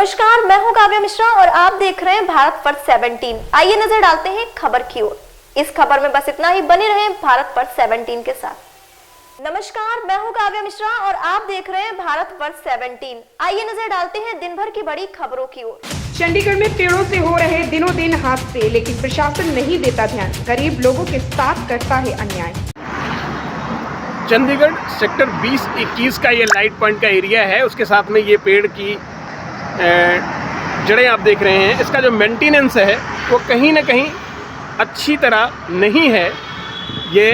नमस्कार, मैं हूं काव्या मिश्रा और आप देख रहे हैं भारत फर्स्ट 17। आइए नजर डालते हैं खबर की ओर। इस खबर में बस इतना ही, बने रहें भारत फर्स्ट 17 के साथ। नमस्कार, मैं हूं काव्या मिश्रा और आप देख रहे हैं भारत फर्स्ट 17। आइए नजर डालते हैं दिन भर की बड़ी खबरों की ओर। चंडीगढ़ में पेड़ों से हो रहे दिनों दिन हादसे, लेकिन प्रशासन नहीं देता ध्यान, गरीब लोगों के साथ करता है अन्याय। चंडीगढ़ सेक्टर 20-21 का ये लाइट पॉइंट का एरिया है, उसके साथ में ये पेड़ की जड़ें आप देख रहे हैं। इसका जो मेंटेनेंस है वो कहीं ना कहीं अच्छी तरह नहीं है, ये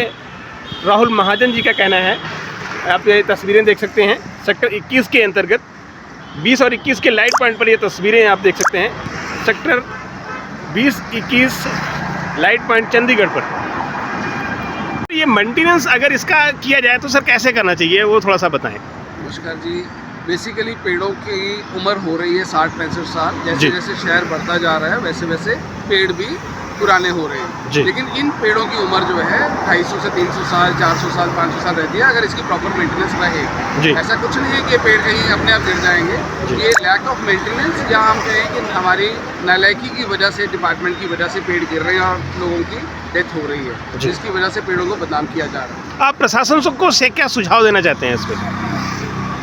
राहुल महाजन जी का कहना है। आप ये तस्वीरें देख सकते हैं सेक्टर 21 के अंतर्गत 20 और 21 के लाइट पॉइंट पर ये तस्वीरें आप देख सकते हैं। सेक्टर 20-21 लाइट पॉइंट चंडीगढ़ पर ये मेंटेनेंस अगर इसका किया जाए तो सर कैसे करना चाहिए, वो थोड़ा सा बताएं। नमस्कार जी। बेसिकली पेड़ों की उम्र हो रही है 60-65 साल। जैसे जैसे शहर बढ़ता जा रहा है वैसे वैसे पेड़ भी पुराने हो रहे हैं, लेकिन इन पेड़ों की उम्र जो है 250 से 300 साल, 400 साल, 500 साल रहती है अगर इसकी प्रॉपर मेंटेनेंस रहे। ऐसा कुछ नहीं है कि ये पेड़ कहीं अपने आप गिर जाएंगे। ये लैक ऑफ मेंटेनेंस या हम कहें कि हमारी नालायकी की वजह से, डिपार्टमेंट की वजह से पेड़ गिर रहे हैं और लोगों की डेथ हो रही है, जिसकी वजह से पेड़ों को बदनाम किया जा रहा है। आप प्रशासन को से क्या सुझाव देना चाहते हैं इसमें?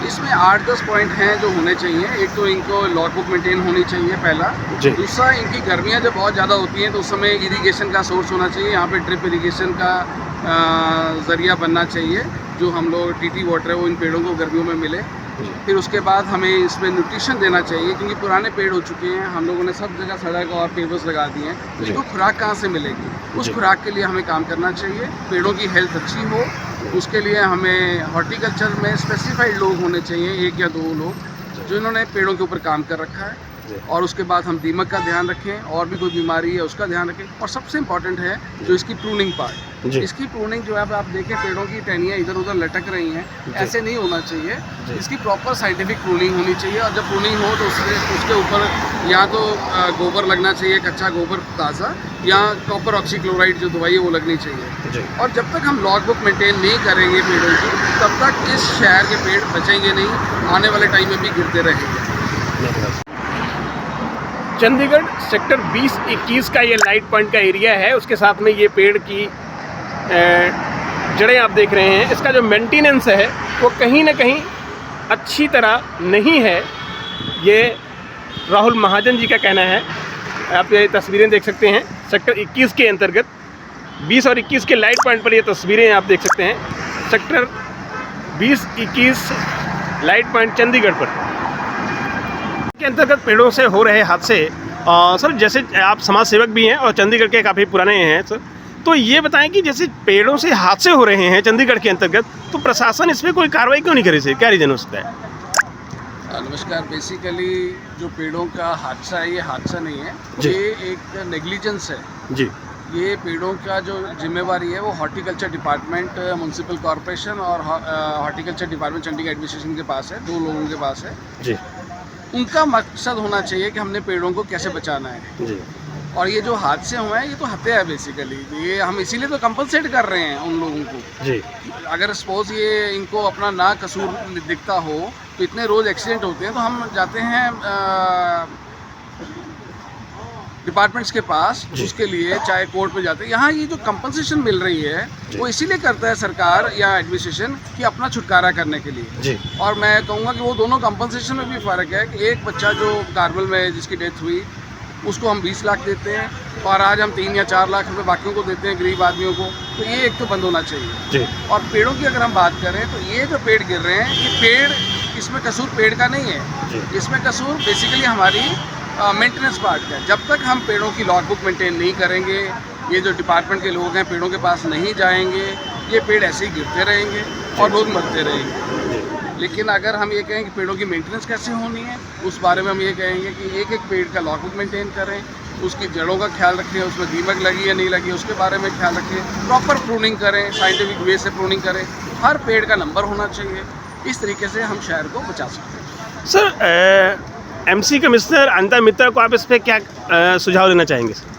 इसमें 8-10 पॉइंट हैं जो होने चाहिए। एक तो इनको लॉग बुक मेंटेन होनी चाहिए, पहला। दूसरा, इनकी गर्मियाँ जब बहुत ज़्यादा होती हैं तो उस समय इरिगेशन का सोर्स होना चाहिए। यहाँ पे ड्रिप इरिगेशन का ज़रिया बनना चाहिए, जो हम लोग टीटी वाटर है वो इन पेड़ों को गर्मियों में मिले। फिर उसके बाद हमें इसमें न्यूट्रिशन देना चाहिए, क्योंकि पुराने पेड़ हो चुके हैं, हम लोगों ने सब जगह सड़क और पेपर्स लगा दिए हैं, तो इनको खुराक कहाँ से मिलेगी? उस खुराक के लिए हमें काम करना चाहिए। पेड़ों की हेल्थ अच्छी हो, उसके लिए हमें हॉर्टिकल्चर में स्पेसिफाइड लोग होने चाहिए, 1 या 2 लोग जो इन्होंने पेड़ों के ऊपर काम कर रखा है। और उसके बाद हम दीमक का ध्यान रखें, और भी कोई बीमारी है उसका ध्यान रखें। और सबसे इम्पॉर्टेंट है जो इसकी प्रूनिंग पार्ट, इसकी प्रूनिंग जो है आप देखें, पेड़ों की टहनियाँ इधर उधर लटक रही हैं, ऐसे नहीं होना चाहिए। इसकी प्रॉपर साइंटिफिक प्रूनिंग होनी चाहिए, और जब प्रूनिंग हो तो उसके ऊपर या तो गोबर लगना चाहिए, कच्चा गोबर ताज़ा, या कॉपर ऑक्सीक्लोराइड जो दवाई है वो लगनी चाहिए। और जब तक हम लॉग बुक मेंटेन नहीं करेंगे पेड़ों की, तब तक इस शहर के पेड़ बचेंगे नहीं, आने वाले टाइम में भी गिरते रहेंगे। चंडीगढ़ सेक्टर 20-21 का ये लाइट पॉइंट का एरिया है, उसके साथ में ये पेड़ की जड़ें आप देख रहे हैं। इसका जो मेंटेनेंस है वो कहीं ना कहीं अच्छी तरह नहीं है, ये राहुल महाजन जी का कहना है। आप ये तस्वीरें देख सकते हैं सेक्टर 21 के अंतर्गत 20 और 21 के लाइट पॉइंट पर ये तस्वीरें आप देख सकते हैं। सेक्टर 20-21 लाइट पॉइंट चंडीगढ़ पर के अंतर्गत पेड़ों से हो रहे हादसे। सर, जैसे आप समाज सेवक भी हैं और चंडीगढ़ के काफ़ी पुराने हैं सर, तो ये बताएं कि जैसे पेड़ों से हादसे हो रहे हैं चंडीगढ़ के अंतर्गत, तो प्रशासन इसमें कोई कार्रवाई क्यों नहीं करे सर? क्या रीज़न हो सकता है? नमस्कार। बेसिकली जो पेड़ों का हादसा है, ये हादसा नहीं है, ये एक नेग्लिजेंस है जी। ये पेड़ों का जो जिम्मेवारी है वो हॉर्टिकल्चर डिपार्टमेंट, म्यूनसिपल कॉरपोरेशन और हॉर्टिकल्चर डिपार्टमेंट चंडीगढ़ एडमिनिस्ट्रेशन के पास है, 2 लोगों के पास है जी। उनका मकसद होना चाहिए कि हमने पेड़ों को कैसे बचाना है जी। और ये जो हादसे हुए हैं ये तो हत्या है बेसिकली, ये हम इसीलिए तो कंपनसेट कर रहे हैं उन लोगों को जी। अगर सपोज ये इनको अपना ना कसूर दिखता हो तो इतने रोज़ एक्सीडेंट होते हैं, तो हम जाते हैं डिपार्टमेंट्स के पास, उसके लिए चाहे कोर्ट में जाते हैं। यहाँ ये जो कंपनसेशन मिल रही है वो इसीलिए करता है सरकार या एडमिनिस्ट्रेशन कि अपना छुटकारा करने के लिए जी। और मैं कहूँगा कि वो दोनों कंपनसेशन में भी फ़र्क है कि एक बच्चा जो कार्बल में जिसकी डेथ हुई उसको हम 20 लाख देते हैं, और आज हम 3 या 4 लाख रुपये बाकियों को देते हैं, गरीब आदमियों को। तो ये एक तो बंद होना चाहिए जी। और पेड़ों की अगर हम बात करें तो ये जो पेड़ गिर रहे हैं, ये पेड़, इसमें कसूर पेड़ का नहीं है, इसमें कसूर बेसिकली हमारी मेंटेनेंस पार्ट का। जब तक हम पेड़ों की लॉग बुक मेंटेन नहीं करेंगे, ये जो डिपार्टमेंट के लोग हैं पेड़ों के पास नहीं जाएंगे, ये पेड़ ऐसे ही गिरते रहेंगे और लोग मरते रहेंगे। लेकिन अगर हम ये कहें कि पेड़ों की मेंटेनेंस कैसे होनी है, उस बारे में हम ये कहेंगे कि एक एक पेड़ का लॉग बुक मेंटेन करें, उसकी जड़ों का ख्याल रखें, उसमें दीमक लगी या नहीं लगी उसके बारे में ख्याल रखें, प्रॉपर प्रूनिंग करें, साइंटिफिक वे से प्रूनिंग करें, हर पेड़ का नंबर होना चाहिए। इस तरीके से हम शहर को बचा सकते हैं। Sir, MC commissioner Anita Mittal को आप इस पर क्या सुझाव देना चाहेंगे सर?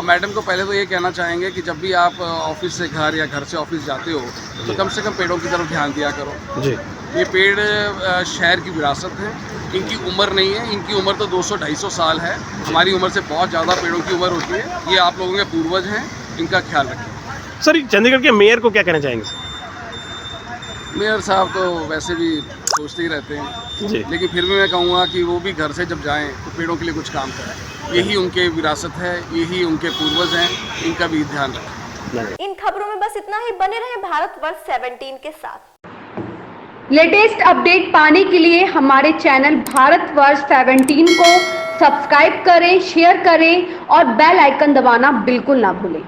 मैडम को पहले तो ये कहना चाहेंगे कि जब भी आप ऑफिस से घर या घर से ऑफिस जाते हो तो कम से कम पेड़ों की तरफ ध्यान दिया करो जी। ये पेड़ शहर की विरासत है, इनकी उम्र नहीं है, इनकी उम्र तो 200-250 साल है। हमारी उम्र से बहुत ज़्यादा पेड़ों की उम्र होती है। ये आप लोगों के पूर्वज हैं, इनका ख्याल रखें। सर चंडीगढ़ के मेयर को क्या कहना चाहेंगे सर? मेयर साहब तो वैसे भी सोचते ही रहते हैं, जी लेकिन फिर भी मैं कहूँगा कि वो भी घर से जब जाएं तो पेड़ों के लिए कुछ काम करें। यही उनके विरासत है, यही उनके पूर्वज हैं, इनका भी ध्यान रखें। इन खबरों में बस इतना ही। बने रहे भारतवर्ष 17 के साथ। लेटेस्ट अपडेट पाने के लिए हमारे चैनल भारतवर्ष 17 को सब्सक्राइब करें, शेयर करें और बेल आइकन दबाना बिल्कुल ना भूलें।